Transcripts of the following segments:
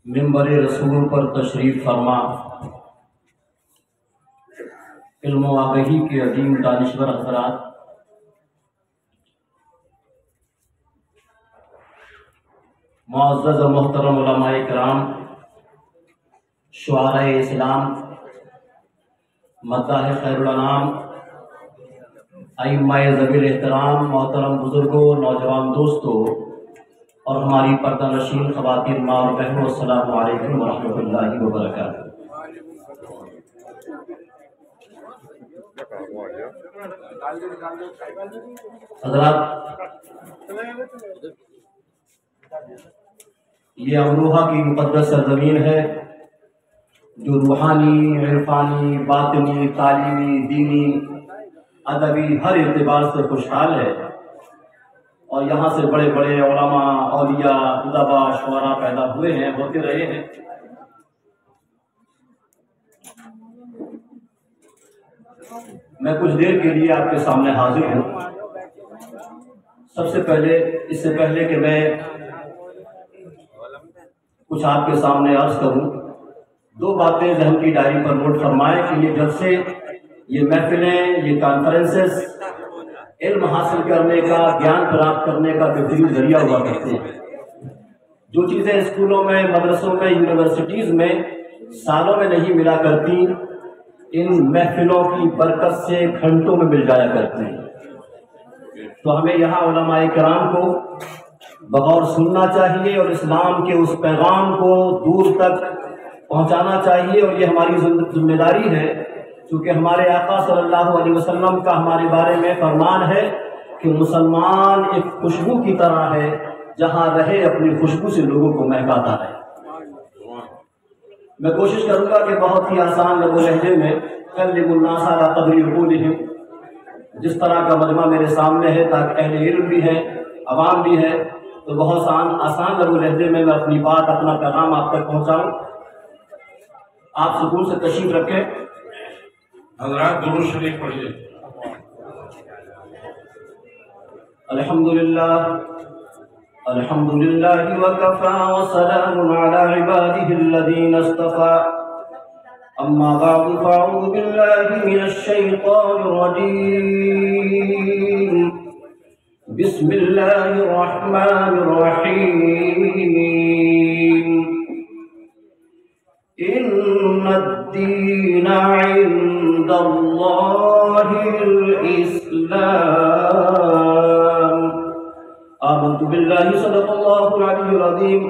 منبر رسول پر تشریف فرما علم و آگہی کے عظیم دانشور حضرات، معزز و محترم علماء کرام، شعراء اسلام، مداح خیر الانام، ائمہ ذوی الاحترام، محترم بزرگوں، نوجوان دوستوں اور ہماری پردہ نشین خواتین ماں اور بہنوں، السلام علیکم ورحمۃ اللہ وبرکاتہ۔ حضرات، یہ امروہہ کی مقدس سرزمین ہے جو روحانی، عرفانی، باطنی، تعلیمی، دینی، ادبی ہر اعتبار سے خوشحال ہے، اور یہاں سے بڑے بڑے علماء، اولیاء، ادبا، شعراء پیدا ہوئے ہیں، ہوتے رہے ہیں۔ میں کچھ دیر کے لیے آپ کے سامنے حاضر ہوں۔ سب سے پہلے، اس سے پہلے کہ میں کچھ آپ کے سامنے عرض کروں، دو باتیں ذہن کی ڈائری پر نوٹ فرمائیں کہ یہ جلسے، یہ محفلیں، یہ کانفرنسز علم حاصل کرنے کا، گیان پراپت کرنے کا بہترین ذریعہ ہوا کرتے ہیں۔ جو چیزیں اسکولوں میں، مدرسوں میں، یونیورسٹیز میں سالوں میں نہیں ملا کرتی، ان محفلوں کی برکت سے گھنٹوں میں مل جایا کرتی ہیں۔ تو ہمیں یہاں علماء کرام کو بغور سننا چاہیے اور اسلام کے اس پیغام کو دور تک پہنچانا چاہیے، اور یہ ہماری ذمہ داری ہے، کیونکہ ہمارے آقا صلی اللہ علیہ وسلم کا ہمارے بارے میں فرمان ہے کہ مسلمان ایک خوشبو کی طرح ہے، جہاں رہے اپنی خوشبو سے لوگوں کو مہکاتا ہے۔ میں کوشش کروں گا کہ بہت ہی آسان لب و لہجے میں کلم الناس علی قدر عقولہم، جس طرح کا مجمع میرے سامنے ہے، تاکہ اہل علم بھی ہے، عوام بھی ہے، تو بہت آسان لب و لہجے میں اپنی بات، اپنا پیغام آپ تک پہنچاؤں۔ آپ سکون سے تشریف رکھیں۔ حضرات درود شریف پڑھیے۔ الحمدللہ الحمدللہ وکفا وسلام علی عباده الذین اصطفى، اما بعد فاعوذ باللہ من الشیطان الرجیم، بسم اللہ الرحمن الرحیم، ان الدین عند اللہ الاسلام، آمنت باللہ صدق اللہ العلی العظیم،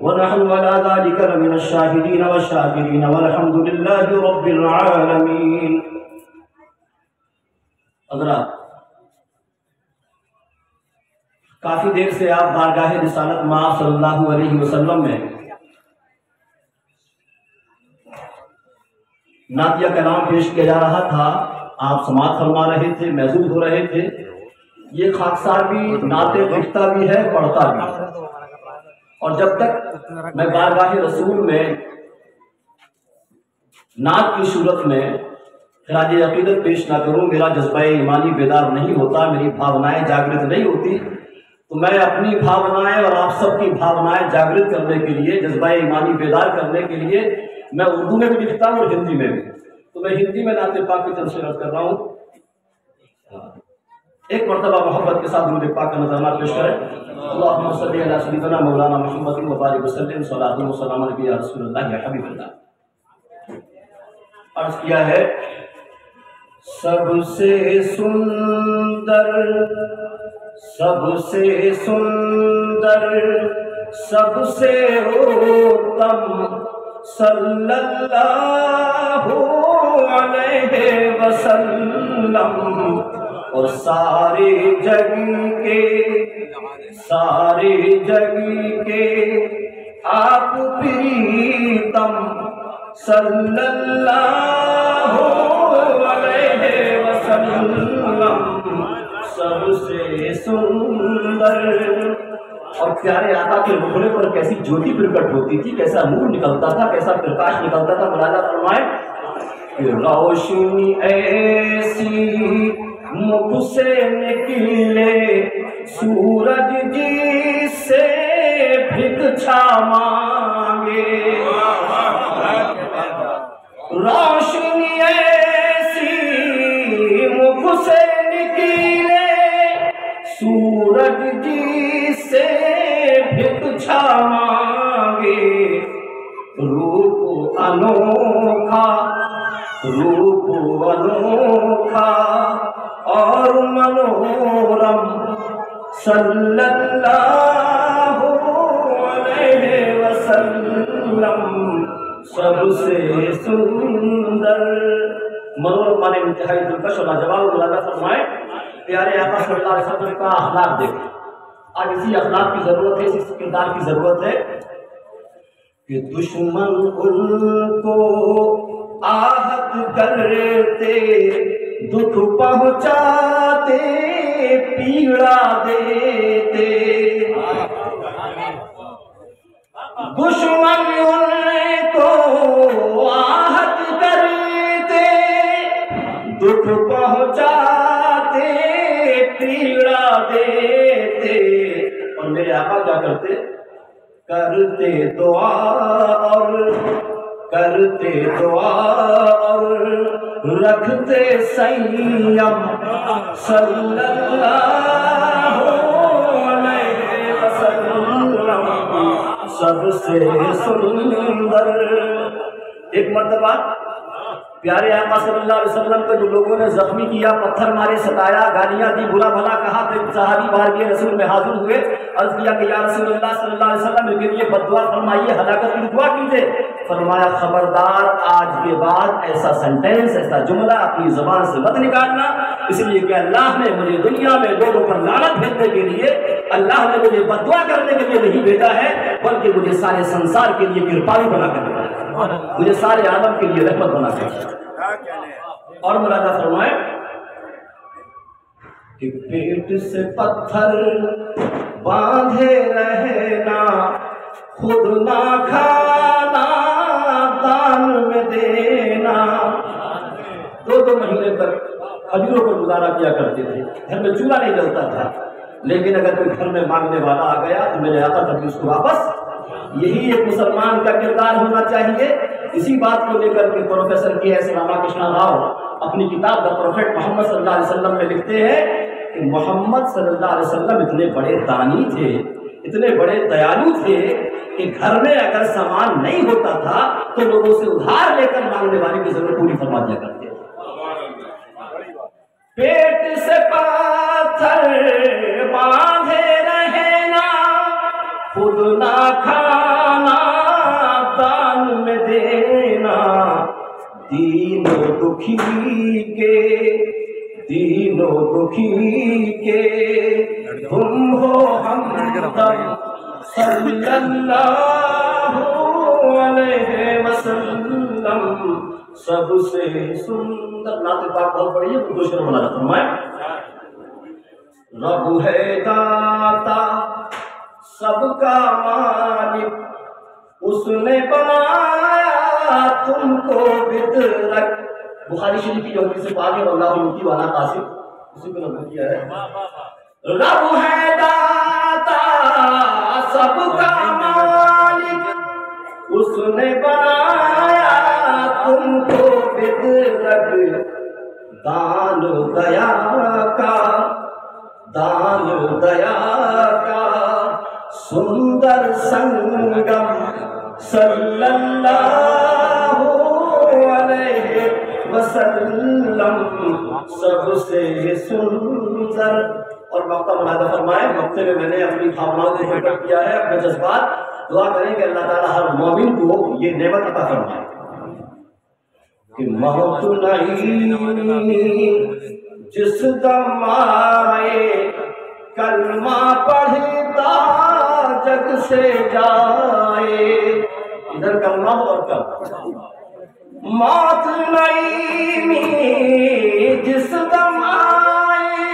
ونحن على ذلك لمن الشاہدین والشاکرین، والحمد للہ رب العالمین۔ حضرات، کافی دیر سے آپ بارگاہ رسالت مآب صلی اللہ علیہ وسلم میں نعتیہ کلام پیش کیا جا رہا تھا، آپ سماعت فرما رہے تھے، محظوظ ہو رہے تھے۔ یہ خاکسار بھی نعتیں لکھتا بھی ہے، پڑھتا بھی ہے، اور جب تک میں بارگاہ رسول میں نعت کی صورت میں خراج عقیدت پیش نہ کروں، میرا جذبہ ایمانی بیدار نہیں ہوتا، میری بھاونائیں جاگرت نہیں ہوتی، تو میں اپنی بھاونائیں اور آپ سب کی بھاونائیں جاگرت کرنے کے لیے، جذبہ ایمانی بیدار کرنے کے لیے میں اردو میں بھی لکھتا ہوں اور ہندی میں بھی، تو میں ہندی میں نعت پاک کی طرف سے عرض کر رہا ہوں۔ ایک مرتبہ محبت کے ساتھ درود پاک کا نظرانہ پیش کریں۔ اللہم صلی علی سیدنا مولانا محمد وبارک وسلم، صلاۃ و سلام علیک یا رسول اللہ یا حبیب اللہ۔ عرض کیا ہے، سب سے سندر، سب سے سندر، سب سے اتم، صلی اللہ علیہ وسلم، اور سارے جگ کے آپ پریتم، صلی اللہ علیہ وسلم، سب سے سندر۔ اور پیارے آقا کے مکھڑے پر کیسی جوتی پرکٹ ہوتی تھی، کیسا نور نکلتا تھا، کیسا پرکاش نکلتا تھا، ملاحظہ فرمائیں کہ روشنی ایسی مکھ سے نکلے سورج جی سے بھکچھا مانگے، روشنی ایسی مکھ سے نکلے سورج جی سے بھک چھاوانگے روپ انوکھا اور منورم صلی اللہ علیہ وسلم سب سے سندر۔ منورم مانے انتہائی دلکش اور لاجواب مولانا فرمائے پیارے آقا صلی اللہ علیہ وسلم کا اخلاق دیکھیں۔ آج اسی اخلاق کی ضرورت ہے، اسی کردار کی ضرورت ہے کہ دشمن ان کو آہت کرتے دکھ پہنچاتے پیڑا دیتے، دشمن ان کو آہت کرتے دکھ پہنچاتے پیڑا دیتے، اور میرے آقا کیا کرتے؟ کرتے دعا اور رکھتے سیم صلی اللہ علیہ وسلم سب سے سندر۔ ایک مرتبہ پیارے آقا صلی اللہ علیہ وسلم کو جو لوگوں نے زخمی کیا، پتھر مارے، ستایا، گالیاں دی، برا بھلا کہا، تو صحابی بارگاہ رسول میں حاضر ہوئے، عرض کیا کہ یا رسول اللہ صلی اللہ علیہ وسلم میرے لیے بد دعا فرمائیے، ہلاکت کی دعا کیجیے۔ فرمایا خبردار آج کے بعد ایسا سینٹینس، ایسا جملہ اپنی زبان سے مت نکالنا، اس لیے کہ اللہ نے مجھے دنیا میں لوگوں پر لعنت بھیجنے کے لیے، اللہ نے مجھے بد دعا کرنے کے لیے نہیں بھیجا ہے، بلکہ مجھے سارے سنسار کے لیے کرپالو بنا کر بھیجا ہے، مجھے سارے عالم کے لیے رحمت بنا کر بھیجا ہے۔ اور مولانا فرمائے کہ پیٹ سے پتھر باندھے رہنا، خود نہ کھانا دان میں دینا۔ دو مہینے تک کھجوروں پر گزارا کیا کرتے تھے، گھر میں چولہا نہیں جلتا تھا، لیکن اگر کوئی گھر میں مانگنے والا آ گیا تو میرے آقا کبھی اس کو واپس۔ یہی ایک مسلمان کا کردار ہونا چاہیے۔ اسی بات کو لے کر کے پروفیسر کے ایس راما کرشنا راؤ اپنی کتاب دا پروفیٹ محمد صلی اللہ علیہ وسلم میں لکھتے ہیں کہ محمد صلی اللہ علیہ وسلم اتنے بڑے دانی تھے، اتنے بڑے دیالو تھے کہ گھر میں اگر سامان نہیں ہوتا تھا تو لوگوں سے ادھار لے کر مانگنے والے کی ضرورت پوری فرما دیا کرتے تھے۔ پیٹ سے پتھر باندھے رہنا، خود نہ کھانا دان میں دینا، دین و دکھی کے تم ہو ہمدم صلی اللہ علیہ وسلم سب سے سندر۔ نعت پاک بہت بڑی ہے، دوسرے مولانا فرمائے رب ہے داتا سب کا مالک، اس نے بنایا تم کو بدرک۔ بخاری شریف کی جو حدیث پاک ہے اللہ یؤتی وانا قاسم، اسی کو نقل کیا ہے۔ رب ہے داتا سب کا مالک، اس نے بنایا تم کو بدرک، دان دیا کا سندر سنگم صلی اللہ علیہ وسلم سب سے سندر۔ اور وقت ملاحظہ فرمائے، وقت میں میں نے اپنی بھاوناؤں کو پرکٹ کیا ہے، اپنے جذبات۔ دعا کریں کہ اللہ تعالیٰ ہر مومن کو یہ نعمت عطا فرمائے کہ موت نہیں جس دم آئے، کلمہ پڑھتا جگ سے جائے۔ ادھر کلمہ اور کب موت نہیں جس دم آئے،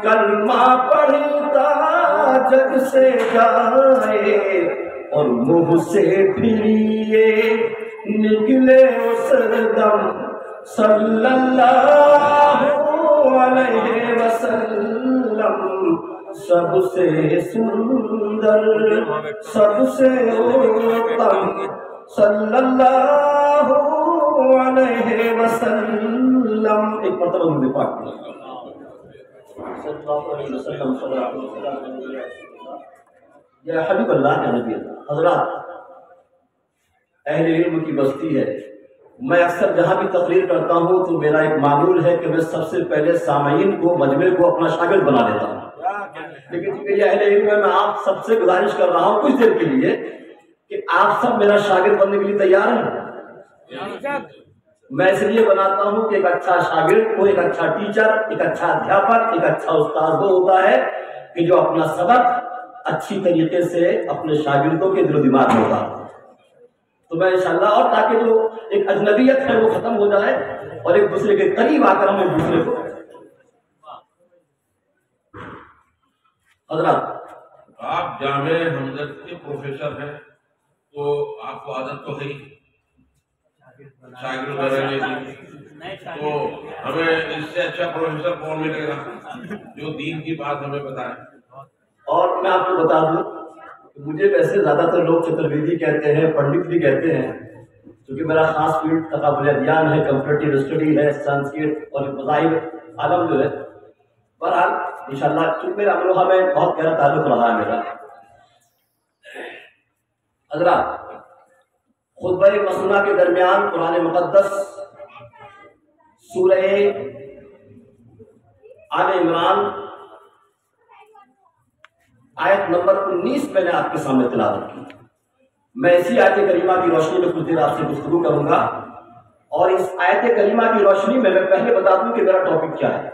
کلمہ پڑھتا جگ سے جائے، اور منہ سے پھر یہ نکلے اس دم صلی اللہ علیہ وسلم سب سے سندر، سب سے صلی اللہ علیہ وسلم. ایک مرتبہ درود پاک صلی اللہ علیہ وسلم. یا حبیب اللہ یا نبی اللہ. حضرات، اہل علم کی بستی ہے. میں اکثر جہاں بھی تقریر کرتا ہوں تو میرا ایک معمول ہے کہ میں سب سے پہلے سامعین کو، مجمع کو اپنا شاگرد بنا لیتا ہوں. لیکن چونکہ یہ اہل علم ہے، میں آپ سب سے گزارش کر رہا ہوں کچھ دیر کے لیے کہ آپ سب میرا شاگرد بننے کے لیے تیار ہیں. میں اس لیے بناتا ہوں کہ ایک اچھا شاگرد کو ایک اچھا ٹیچر، ایک اچھا ادھیاپک، ایک اچھا استاد وہ ہوتا ہے کہ جو اپنا سبق اچھی طریقے سے اپنے شاگردوں کے دل و دماغ میں ہوتا ہے. تو میں انشاءاللہ، اور تاکہ جو ایک اجنبیت ہے وہ ختم ہو جائے اور ایک دوسرے کے قریب آ کر ہم ایک دوسرے کو. حضرات، آپ جامعہ ہمدرد کے پروفیسر ہیں تو آپ کو عادت تو ہے شاگرد بنانے کی، تو ہمیں اس سے اچھا پروفیسر کون ملے گا جو دین کی بات ہمیں بتائے. اور میں آپ کو بتا دوں، مجھے ویسے زیادہ تر لوگ چترویدی کہتے ہیں، پنڈت بھی کہتے ہیں، کیونکہ میرا خاص فیلڈ تقابل ادیان ہے، کمپریٹیو اسٹڈی ہے، سنسکرت اور مذاہب عالم جو ہے. بہرحال انشاءاللہ چونکہ میرا امروہہ میں بہت گہرا تعلق رہا ہے میرا. حضرات، خطبہ مسنونہ کے درمیان قرآن مقدس سورہ آل عمران آیت نمبر 19 میں نے آپ کے سامنے تلاوت کی. میں اسی آیت کریمہ کی روشنی میں کچھ دیر آپ سے گفتگو کروں گا، اور اس آیت کریمہ کی روشنی میں پہلے بتا دوں کہ میرا ٹاپک کیا ہے.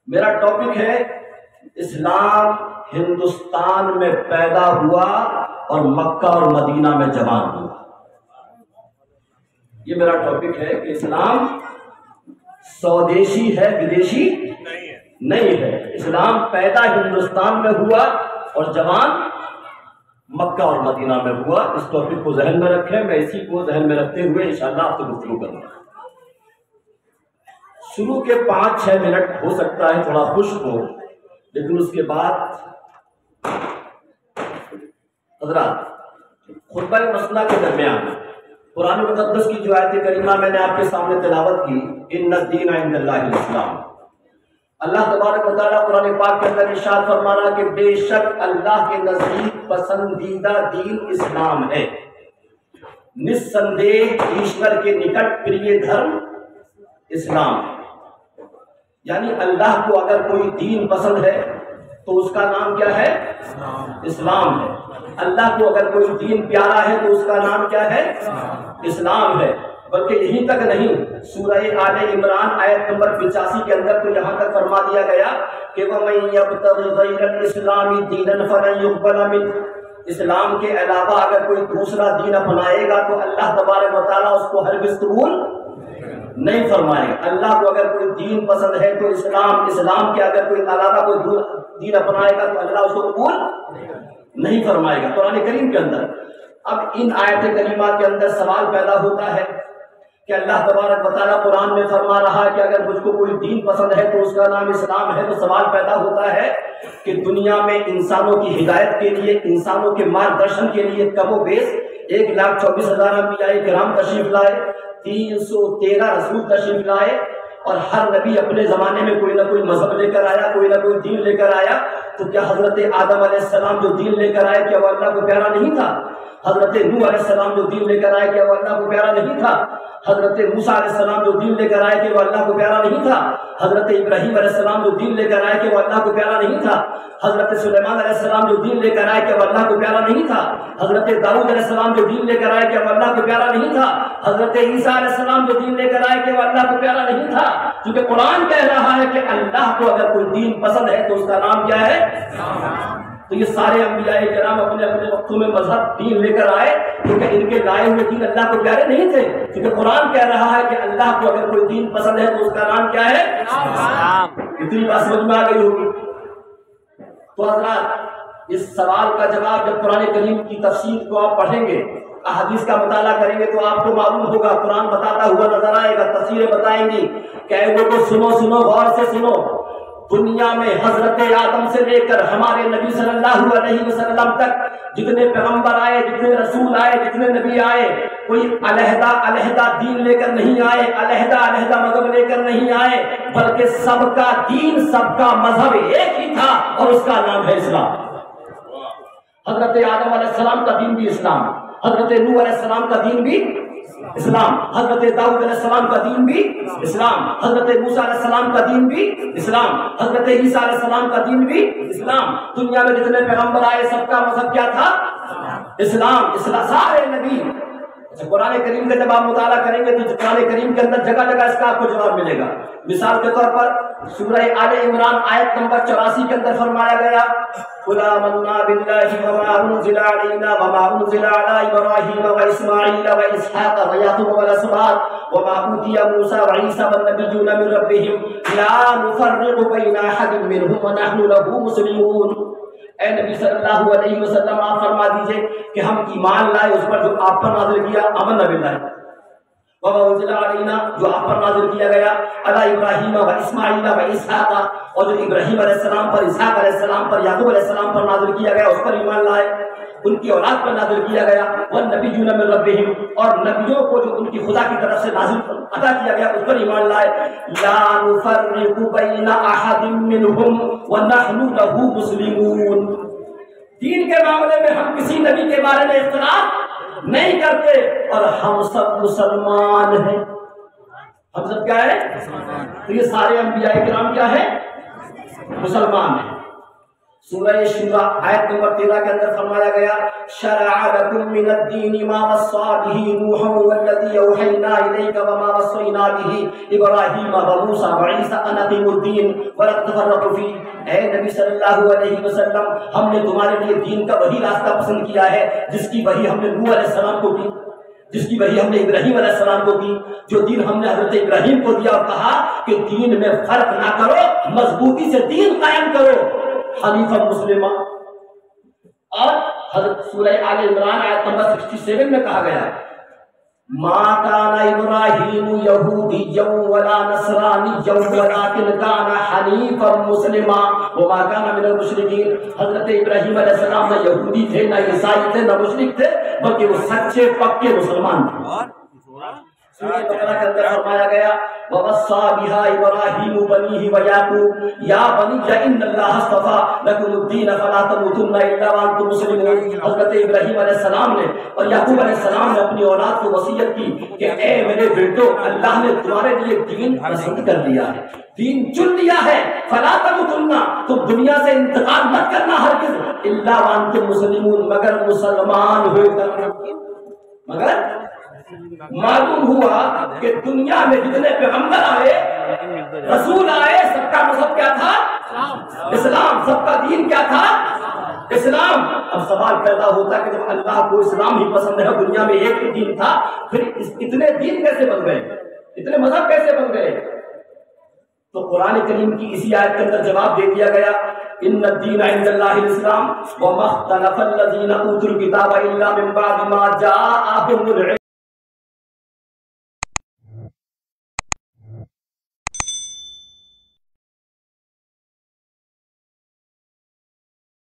میرا ٹاپک ہے اسلام ہندوستان میں پیدا ہوا اور مکہ اور مدینہ میں جوان ہوا. یہ میرا ٹاپک ہے کہ اسلام سودیشی ہے، ودیشی نہیں ہے. اسلام پیدا ہندوستان میں ہوا اور جوان مکہ اور مدینہ میں ہوا. اس ٹاپک کو ذہن میں رکھیں. میں اسی کو ذہن میں رکھتے ہوئے انشاءاللہ آپ سے گفتگو کروں گا. شروع کے 5-6 منٹ ہو سکتا ہے تھوڑا خشک ہو، لیکن اس کے بعد حضرات خطبہ مسنہ کے درمیان قرآن مقدس کی جو آیت کریمہ میں نے آپ کے سامنے تلاوت کی، ان الدین عند اللہ الاسلام. اللہ تبارک و تعالیٰ قرآن پاک کے اندر ارشاد فرما رہا کہ بے شک اللہ کے نزدیک پسندیدہ دین اسلام ہے. نسندیہ ایشور کے نکٹ پریہ دھرم اسلام ہے. یعنی اللہ کو اگر کوئی دین پسند ہے تو اس کا نام کیا ہے؟ اسلام ہے. اللہ کو اگر کوئی دین پیارا ہے تو اس کا نام کیا ہے؟ اسلام ہے. بلکہ یہیں تک نہیں، سورہ آل عمران آیت نمبر 85 کے اندر تو یہاں تک فرما دیا گیا کہ وَمَن يَبْتَغِ غَيْرَ الْإِسْلَامِ دِينًا فَلَن يُقْبَلَ مِنْهُ. اسلام کے علاوہ اگر کوئی دوسرا دین اپنائے گا تو اللہ تبارک و تعالیٰ اس کو ہرگز قبول نہیں فرمائے گا. اللہ کو اگر کوئی دین پسند ہے تو اسلام کے اگر کوئی علاوہ کوئی دین اپنائے گا تو اللہ اس کو قبول نہیں فرمائے گا. قرآن کریم کے اندر اب ان آیت کریمہ کے اندر سوال پیدا ہوتا ہے کہ اللہ تبارک و تعالیٰ قرآن میں فرما رہا ہے کہ اگر مجھ کو کوئی دین پسند ہے تو اس کا نام اسلام ہے. تو سوال پیدا ہوتا ہے کہ دنیا میں انسانوں کی ہدایت کے لیے، انسانوں کے مارگدرشن کے لیے کم و بیش 1,24,000 انبیاء کرام تشریف لائے، 313 رسول تشریف لائے، اور ہر نبی اپنے زمانے میں کوئی نہ کوئی مذہب لے کر آیا، کوئی نہ کوئی دین لے کر آیا. تو کیا حضرت آدم علیہ السلام جو دین لے کر آئے کیا وہ اللہ کو پیارا نہیں تھا؟ حضرت نوح علیہ السلام جو دین لے کر آئے کیا وہ اللہ کو پیارا نہیں تھا؟ حضرت موسیٰ علیہ السلام جو دین لے کر آئے کہ وہ اللہ کو پیارا نہیں تھا؟ حضرت ابراہیم علیہ السلام جو دین لے کر آئے کہ وہ اللہ کو پیارا نہیں تھا؟ حضرت سلیمان علیہ السلام جو دین لے کر آئے کہ وہ اللہ کو پیارا نہیں تھا؟ حضرت داؤد علیہ السلام جو دین لے کر آئے کہ وہ اللہ کو پیارا نہیں تھا؟ حضرت عیسیٰ علیہ السلام جو دین لے کر آئے کہ وہ اللہ کو پیارا نہیں تھا؟ کیونکہ قرآن کہہ رہا ہے کہ اللہ کو اگر کوئی دین پسند ہے تو اس کا نام کیا ہے؟ تو یہ سارے انبیاء کرام اپنے اپنے وقتوں میں مذہب دین لے کر آئے، کیونکہ ان کے لائے ہوئے دین اللہ کو پیارے نہیں تھے. کیونکہ قرآن کہہ رہا ہے کہ اللہ کو اگر کوئی دین پسند ہے تو اس کا نام کیا ہے؟ اتنی بات سمجھ میں آ گئی ہوگی. تو حضرات اس سوال کا جواب جب قرآن کریم کی تفسیر کو آپ پڑھیں گے، احادیث کا مطالعہ کریں گے تو آپ کو معلوم ہوگا، قرآن بتاتا ہوا نظر آئے گا، تفسیریں بتائیں گی کہ اے لوگوں سنو غور سے سنو. دنیا میں حضرت آدم سے لے کر ہمارے نبی صلی اللہ علیہ وسلم تک جتنے پیغمبر آئے، جتنے رسول آئے، جتنے نبی آئے، کوئی علیحدہ علیحدہ دین لے کر نہیں آئے، علیحدہ علیحدہ مذہب لے کر نہیں آئے، بلکہ سب کا دین، سب کا مذہب ایک ہی تھا، اور اس کا نام ہے اسلام۔ حضرت آدم علیہ السلام کا دین بھی اسلام، حضرت نوح علیہ السلام کا دین بھی اسلام، حضرت داؤد علیہ السلام کا دین بھی اسلام، حضرت موسیٰ علیہ السلام کا دین بھی اسلام، حضرت عیسیٰ علیہ السلام کا دین بھی اسلام۔ دنیا میں جتنے پیغمبر آئے سب کا مذہب کیا تھا؟ اسلام۔ اسلام سارے نبی۔ اچھا، قرآن کریم کا جب آپ مطالعہ کریں گے تو قرآن کریم کے اندر جگہ جگہ اس کا آپ کو جواب ملے گا۔ مثال کے طور پر سورہ آل عمران آیت نمبر 84 کے اندر فرمایا گیا قُلْ آمَنَّا بِاللَّهِ وَمَا أُنزِلَ عَلَيْنَا وَمَا أُنزِلَ عَلَىٰ إِبْرَاهِيمَ وَإِسْمَاعِيلَ وَإِسْحَاقَ وَيَعْقُوبَ وَالْأَسْبَاطِ وَمَا أُوتِيَ مُوسَىٰ وَعِيسَىٰ وَالنَّبِيُّونَ مِن رَّبِّهِمْ لَا نُفَرِّقُ بَيْنَ أَحَدٍ مِّنْهُمْ وَنَحْنُ لَهُ مُسْلِمُونَ۔ اے نبی صلی اللہ علیہ وسلم آپ فرما دیجئے کہ ہم ایمان لائے اس پر جو آپ پر نازل کیا، آمنا باللہ وَمَا أُنزِلَ عَلَيْنَا جو آپ پر نازل کیا گیا، عَلَىٰ إِبْرَاهِيمَ وَإِسْمَاعِيلَ وَإِسْحَاقَ اور جو ابراہیم علیہ السلام پر، اسحاق علیہ السلام پر، یعقوب علیہ السلام پر نازل کیا گیا اس پر ایمان لائے، ان کی اولاد پر نازل کیا گیا، وَالنَّبِيُّونَ مِن رَّبِّهِمْ اور نبیوں کو جو ان کی خدا کی طرف سے نازل عطا کیا گیا اس پر ایمان لائے، لَا نُفَرِّقُ بَيْنَ أَحَدٍ مِّنْهُمْ وَنَحْنُ لَهُ مُسْلِمُونَ۔ دین کے معاملے میں ہم کسی نبی کے بارے میں اختلاف نہیں کرتے، اور ہم سب مسلمان ہیں۔ ہم سب کیا ہے؟ تو یہ سارے انبیاء کرام کیا ہے؟ مسلمان ہیں۔ سورہ شورى آیت نمبر 13 کے اندر فرمایا گیا شرع لكم من الدين ما وصى به نوح والذي اوحينا اليك وما وصينا به ابراهيم وموسى وعيسى ان اقيموا الدين ولا تفرقوا فيه۔ اے نبی صلی اللہ علیہ وسلم، ہم نے تمہارے لیے دین کا وہی راستہ پسند کیا ہے جس کی وحی ہم نے نوح علیہ السلام کو کی، جس کی وحی ہم نے ابراہیم علیہ السلام کو کی، جو دین ہم نے حضرت ابراہیم کو دیا اور کہا کہ دین میں فرق نہ کرو، مضبوطی سے دین قائم کرو، حنیفا مسلمہ۔ اور حضرت سورہ آل عمران آیت نمبر 67 میں کہا گیا ما کان ابراہیم یہودیا ولا نصرانیا ولکن کان حنیفا مسلما وما کان من المشرکین۔ حضرت ابراہیم علیہ السلام نہ یہودی تھے، نہ عیسائی تھے، نہ مشرک تھے، بلکہ وہ سچے پکے مسلمان تھے۔ سورہ بقرہ کے اندر فرمایا گیا وَوَصَّىٰ بِهَا إِبْرَاهِيمُ بَنِيهِ وَيَعْقُوبُ يَا بَنِيَّ إِنَّ اللَّهَ اصْطَفَىٰ لَكُمُ الدِّينَ فَلَا تَمُوتُنَّ إِلَّا وَأَنتُم مُّسْلِمُونَ۔ حضرت ابراہیم علیہ السلام نے اور یعقوب علیہ السلام نے اپنی اولاد کو وصیت کی کہ اے میرے بیٹو، اللہ نے تمہارے لیے دین پسند کر لیا ہے، دین چن لیا ہے، فَلَا تَمُوتُنَّ، تم دنیا سے انتقال مت کرنا ہرگز، إِلَّا وَأَنتُم مُّسْلِمُونَ، مگر مسلمان ہو کر۔ مگر معلوم ہوا کہ دنیا میں جتنے پیغمبر آئے، رسول آئے، سب کا مذہب کیا تھا؟ اسلام۔ سب کا دین کیا تھا؟ اسلام۔ اب سوال پیدا ہوتا ہے کہ جب اللہ کو اسلام ہی پسند ہے، دنیا میں ایک ہی دین تھا، پھر اتنے دین کیسے بن گئے، اتنے مذہب کیسے بن گئے؟ تو قرآن کریم کی اسی آیت کے اندر جواب دے دیا گیا ان الدین عند اللہ الاسلام وما اختلف الذین اوتوا الکتاب الا من بعد ما جاءهم العلم